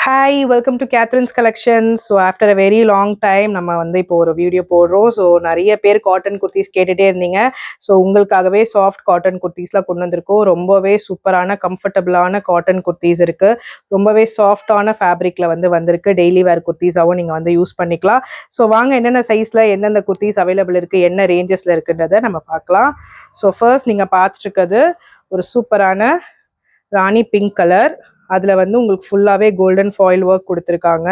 Hi welcome to Catherine's collection. So after a very long time நம்ம வந்து இப்போ ஒரு வீடியோ போடுறோம். ஸோ நிறைய பேர் காட்டன் குர்த்திஸ் கேட்டுகிட்டே இருந்தீங்க. ஸோ உங்களுக்காகவே சாஃப்ட் காட்டன் குர்த்திஸ்லாம் கொண்டு வந்திருக்கோம். ரொம்பவே சூப்பரான கம்ஃபர்டபுளான காட்டன் குர்த்திஸ் இருக்குது. ரொம்பவே சாஃப்டான ஃபேப்ரிக்கில் வந்திருக்கு. டெய்லி வேர் குர்த்திஸாகவும் நீங்கள் வந்து யூஸ் பண்ணிக்கலாம். ஸோ வாங்க என்னென்ன சைஸில் எந்தெந்த குர்த்திஸ் அவைலபிள் இருக்குது, என்ன ரேஞ்சஸில் இருக்குன்றதை நம்ம பார்க்கலாம். ஸோ ஃபர்ஸ்ட் நீங்கள் பார்த்துருக்கிறது ஒரு சூப்பரான ராணி பிங்க் கலர். அதில் வந்து உங்களுக்கு ஃபுல்லாகவே கோல்டன் ஃபாயில் ஒர்க் கொடுத்துருக்காங்க.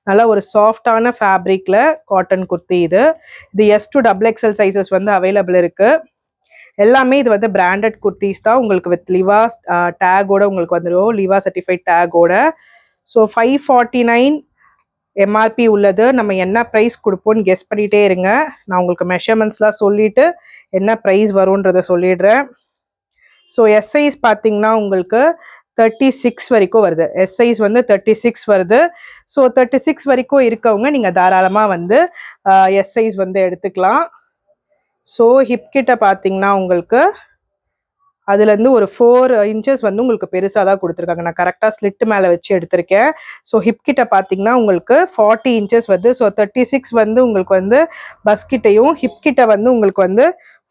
நல்லா ஒரு சாஃப்டான ஃபேப்ரிக்கில் காட்டன் குர்த்தி இது. S to double XL sizes வந்து அவைலபிள் இருக்குது. எல்லாமே இது வந்து பிராண்டட் குர்த்திஸ் தான். உங்களுக்கு வித் லிவா டேகோட உங்களுக்கு வந்துடும், லிவா சர்டிஃபைட் டேகோட. ஸோ 549 எம்ஆர்பி உள்ளது. நம்ம என்ன ப்ரைஸ் கொடுப்போன்னு கெஸ் பண்ணிகிட்டே இருங்க. நான் உங்களுக்கு மெஷர்மெண்ட்ஸ்லாம் சொல்லிவிட்டு என்ன ப்ரைஸ் வரும்ன்றதை சொல்லிடுறேன். ஸோ எஸ் சைஸ் பார்த்தீங்கன்னா உங்களுக்கு 36 வரைக்கும் வருது. எஸ் சைஸ் வந்து 36 வருது. ஸோ 36 வரைக்கும் இருக்கவங்க நீங்கள் தாராளமாக வந்து எஸ் சைஸ் வந்து எடுத்துக்கலாம். ஸோ ஹிப் கிட்ட பார்த்தீங்கன்னா உங்களுக்கு அதுலேருந்து ஒரு 4 இன்ச்சஸ் வந்து உங்களுக்கு பெருசாக தான் கொடுத்துருக்காங்க. நான் கரெக்டாக ஸ்லிட் மேலே வச்சு எடுத்திருக்கேன். ஸோ ஹிப் கிட்ட பார்த்தீங்கன்னா உங்களுக்கு 40 இன்ச்சஸ் வருது. ஸோ 36 வந்து உங்களுக்கு வந்து பஸ் கிட்டையும், ஹிப் கிட்ட வந்து உங்களுக்கு வந்து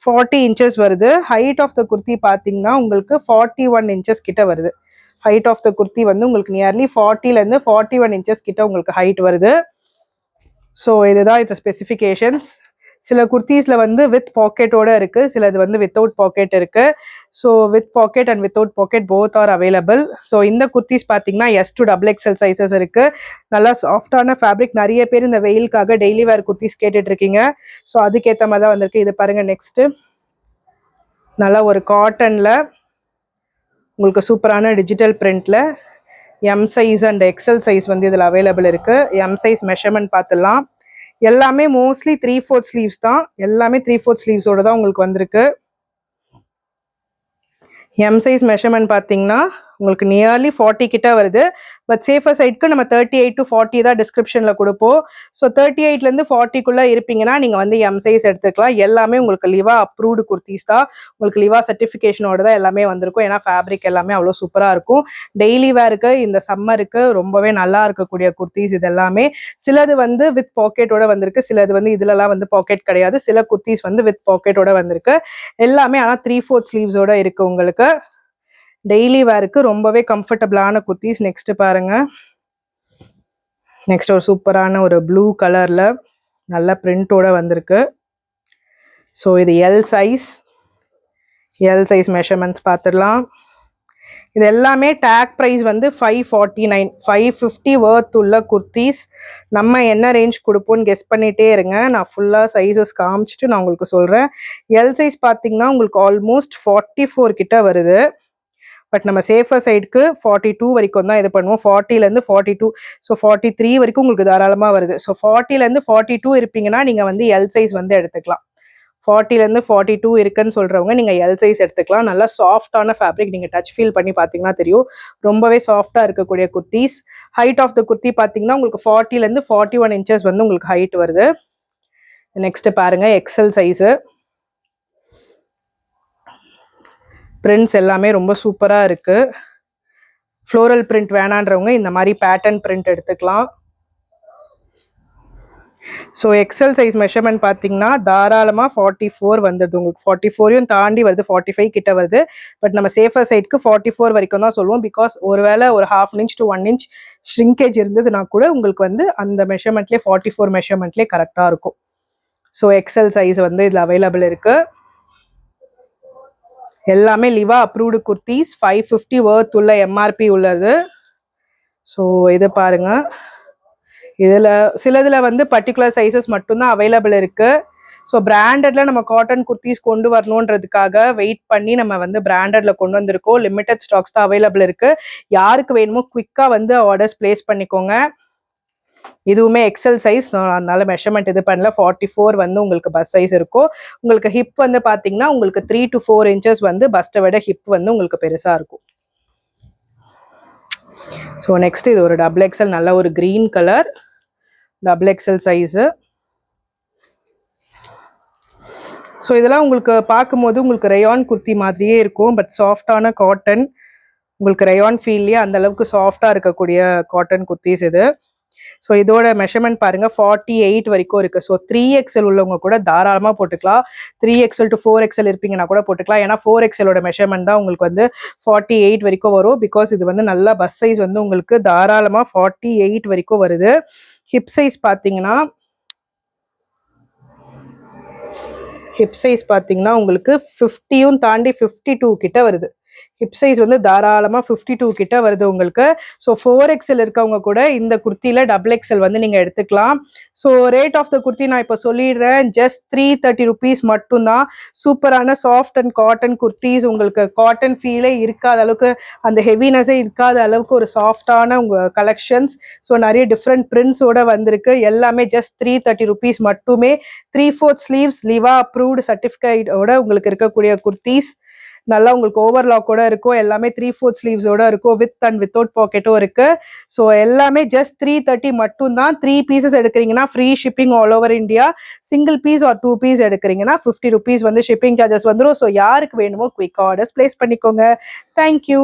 40 இன்ச்சஸ் வருது. ஹைட் ஆஃப் த குர்த்தி பார்த்தீங்கன்னா உங்களுக்கு 41 இன்ச்சஸ் கிட்ட வருது. ஹைட் ஆஃப் த குர்த்தி வந்து உங்களுக்கு நியர்லி 40லேருந்து 41 இன்ச்சஸ் கிட்ட உங்களுக்கு ஹைட் வருது. ஸோ இதுதான் இந்த ஸ்பெசிஃபிகேஷன்ஸ். சில குர்த்தீஸில் வந்து வித் பாக்கெட்டோட இருக்குது, சிலது வந்து வித்தவுட் பாக்கெட் இருக்குது. So with pocket and without pocket both are available. So இந்த குர்த்தீஸ் பார்த்தீங்கன்னா S to double XL sizes இருக்குது. நல்லா சாஃப்டான ஃபேப்ரிக். நிறைய பேர் இந்த வெயிலுக்காக டெய்லி வேர் குர்த்தீஸ் கேட்டுட்ருக்கீங்க. ஸோ அதுக்கேற்ற மாதிரி தான் வந்திருக்கு. இது பாருங்கள். நெக்ஸ்ட்டு நல்லா ஒரு காட்டனில் உங்களுக்கு சூப்பரான டிஜிட்டல் பிரிண்டில் M size and XL size வந்து இதில் அவைலபிள் இருக்குது. எம் சைஸ் மெஷர்மெண்ட் பார்த்துடலாம். எல்லாமே மோஸ்ட்லி 3/4 ஸ்லீவ்ஸ் தான். எல்லாமே 3/4 ஸ்லீவ்ஸோட தான் உங்களுக்கு வந்திருக்கு. எம் சைஸ் மெஷர்மெண்ட் பார்த்தீங்கன்னா உங்களுக்கு நியர்லி 40 கிட்ட வருது. பட் சேஃபர் சைட்க்கு நம்ம 38 to 40 தான் டிஸ்கிரிப்ஷனில் கொடுப்போம். ஸோ 38லேருந்து 40க்குள்ளே இருப்பீங்கன்னா நீங்கள் வந்து எம் சைஸ் எடுத்துக்கலாம். எல்லாமே உங்களுக்கு லிவா அப்ரூவ்டு குர்த்திஸ் தான். உங்களுக்கு லிவா சர்டிஃபிகேஷனோட தான் எல்லாமே வந்திருக்கும். ஏன்னா ஃபேப்ரிக் எல்லாமே அவ்வளோ சூப்பராக இருக்கும். டெய்லி வேருக்கு இந்த சம்மருக்கு ரொம்பவே நல்லா இருக்கக்கூடிய குர்த்திஸ் இது எல்லாமே. சிலது வந்து வித் பாக்கெட்டோட வந்திருக்கு, சிலது வந்து இதுலலாம் வந்து பாக்கெட் கிடையாது. சில குர்த்திஸ் வந்து வித் பாக்கெட்டோட வந்திருக்கு. எல்லாமே ஆனால் 3/4 ஸ்லீவ்ஸோட இருக்குது உங்களுக்கு. டெய்லி வேருக்கு ரொம்பவே கம்ஃபர்டபுளான குர்த்திஸ். நெக்ஸ்ட் பாருங்க. நெக்ஸ்ட் ஒரு சூப்பரான ஒரு ப்ளூ கலர்ல நல்ல பிரிண்டோட வந்திருக்கு. ஸோ இது L size. L size measurements பார்த்துடலாம். இது எல்லாமே டேக் ப்ரைஸ் வந்து 549, 550 வர்த் உள்ள குர்த்திஸ். நம்ம என்ன ரேஞ்ச் கொடுப்போன்னு கெஸ் பண்ணிகிட்டே இருங்க. நான் ஃபுல்லாக சைஸஸ் காமிச்சிட்டு நான் உங்களுக்கு சொல்கிறேன். எல் சைஸ் பார்த்தீங்கன்னா உங்களுக்கு ஆல்மோஸ்ட் 44 கிட்ட வருது. பட் நம்ம சேஃபர் சைடுக்கு 42 வரைக்கும் தான் இது பண்ணுவோம். 40லேருந்து 42, ஸோ 43 வரைக்கும் உங்களுக்கு தாராளமாக வருது. ஸோ 40லேருந்து 42 இருப்பீங்கன்னா நீங்கள் வந்து எல் சைஸ் வந்து எடுத்துக்கலாம். 40லேருந்து 42 இருக்குன்னு சொல்கிறவங்க நீங்கள் எல் சைஸ் எடுத்துக்கலாம். நல்லா சாஃப்டான ஃபேப்ரிக். நீங்கள் டச் ஃபீல் பண்ணி பார்த்தீங்கன்னா தெரியும், ரொம்பவே சாஃப்டாக இருக்கக்கூடிய kurtis. Height of the kurti பார்த்தீங்கன்னா உங்களுக்கு 40லேருந்து 41 இன்ச்சஸ் வந்து உங்களுக்கு ஹைட் வருது. நெக்ஸ்ட் பாருங்கள், எக்ஸல் சைஸு. பிரிண்ட்ஸ் எல்லாமே ரொம்ப சூப்பராக இருக்குது. ஃப்ளோரல் பிரிண்ட் வேணான்றவங்க இந்த மாதிரி பேட்டர்ன் பிரிண்ட் எடுத்துக்கலாம். ஸோ எக்ஸல் சைஸ் மெஷர்மெண்ட் பார்த்தீங்கன்னா தாராளமாக 44 வந்துடுது. உங்களுக்கு 44யும் தாண்டி வருது, 45 கிட்ட வருது. பட் நம்ம சேஃபர் சைடுக்கு 44 வரைக்கும் தான் சொல்லுவோம். பிகாஸ் ஒருவேளை ஒரு 1/2 inch to 1 inch ஷ்ரிங்கேஜ் இருந்ததுன்னா கூட உங்களுக்கு வந்து அந்த மெஷர்மெண்ட்லேயே 44 மெஷர்மெண்ட்லேயே கரெக்டாக இருக்கும். ஸோ எக்ஸல் சைஸ் வந்து இதில் அவைலபிள் இருக்குது. எல்லாமே லிவா அப்ரூவ்டு குர்த்திஸ். 550 வர்த் உள்ள எம்ஆர்பி உள்ளது. ஸோ இது பாருங்க. இதில் சிலதில் வந்து பர்டிகுலர் சைஸஸ் மட்டும்தான் அவைலபிள் இருக்குது. ஸோ பிராண்டடில் நம்ம காட்டன் குர்த்திஸ் கொண்டு வரணுன்றதுக்காக வெயிட் பண்ணி நம்ம வந்து பிராண்டடில் கொண்டு வந்திருக்கோம். லிமிட்டட் ஸ்டாக்ஸ் தான் அவைலபிள் இருக்குது. யாருக்கு வேணுமோ குவிக்காக வந்து ஆர்டர்ஸ் பிளேஸ் பண்ணிக்கோங்க. இதுவுமே எக்ஸல் சைஸ், அதனால மெஷர்மெண்ட் இது பண்ணல. 44 வந்து உங்களுக்கு பஸ் சைஸ் இருக்கும். உங்களுக்கு ஹிப் வந்து பார்த்தீங்கன்னா உங்களுக்கு 3 to 4 இன்ச்சஸ் வந்து பஸ்ட்டை விட ஹிப் வந்து உங்களுக்கு பெருசாக இருக்கும். ஸோ நெக்ஸ்ட் இது ஒரு டபுள் எக்ஸல், நல்ல ஒரு green colour double XL size. So இதெல்லாம் உங்களுக்கு பார்க்கும்போது உங்களுக்கு ரேயான் குர்த்தி மாதிரியே இருக்கும். பட் சாஃப்டான காட்டன், உங்களுக்கு ரயான் ஃபீல்லேயே அந்த அளவுக்கு சாஃப்டாக இருக்கக்கூடிய காட்டன் குர்த்திஸ் இது. ஸோ இதோட மெஷர்மெண்ட் பாருங்க 48 வரைக்கும் இருக்கு. ஸோ 3XL உள்ளவங்க கூட தாராளமாக போட்டுக்கலாம். 3XL to 4XL இருப்பீங்கன்னா கூட போட்டுக்கலாம். ஏன்னா 4XLோட மெஷர்மெண்ட் தான் உங்களுக்கு வந்து 48 வரைக்கும் வரும். பிகாஸ் இது வந்து நல்லா பஸ் சைஸ் வந்து உங்களுக்கு தாராளமாக 48 வரைக்கும் வருது. ஹிப் சைஸ் பார்த்தீங்கன்னா உங்களுக்கு 50யும் தாண்டி 52 கிட்ட வருது. ஹிப் சைஸ் வந்து தாராளமாக 52 கிட்ட வருது உங்களுக்கு. ஸோ 4XL இருக்கவங்க கூட இந்த குர்த்தியில் XXL வந்து நீங்கள் எடுத்துக்கலாம். So rate of the kurti நான் இப்போ சொல்லிடுறேன். ஜஸ்ட் 330 rupees மட்டும்தான். சூப்பரான சாஃப்ட் அண்ட் காட்டன் குர்த்திஸ், உங்களுக்கு காட்டன் ஃபீலே இருக்காத அளவுக்கு, அந்த ஹெவினஸே இருக்காத அளவுக்கு ஒரு சாஃப்டான உங்கள் கலெக்ஷன்ஸ். ஸோ நிறைய டிஃப்ரெண்ட் பிரிண்ட்ஸோட வந்திருக்கு. எல்லாமே ஜஸ்ட் 330 rupees மட்டுமே. 3/4 ஸ்லீவ்ஸ் லிவா அப்ரூவ்டு சர்டிஃபிகேட்டோட உங்களுக்கு இருக்கக்கூடிய குர்த்திஸ். நல்லா உங்களுக்கு ஓவர்லாக்கோட இருக்கும். எல்லாமே 3/4 ஸ்லீவ்ஸோட இருக்கும். வித் அண்ட் வித்தவுட் பாக்கெட்டும் இருக்கு. ஸோ எல்லாமே ஜஸ்ட் 330 மட்டும்தான். 3 பீசஸ் எடுக்கிறீங்கன்னா free shipping all over India. Single piece or 2 piece எடுக்கிறீங்கன்னா 50 rupees வந்து ஷிப்பிங் சார்ஜஸ் வந்துடும். ஸோ யாருக்கு வேணுமோ குவிக் ஆர்டர்ஸ் பிளேஸ் பண்ணிக்கோங்க. தேங்க்யூ.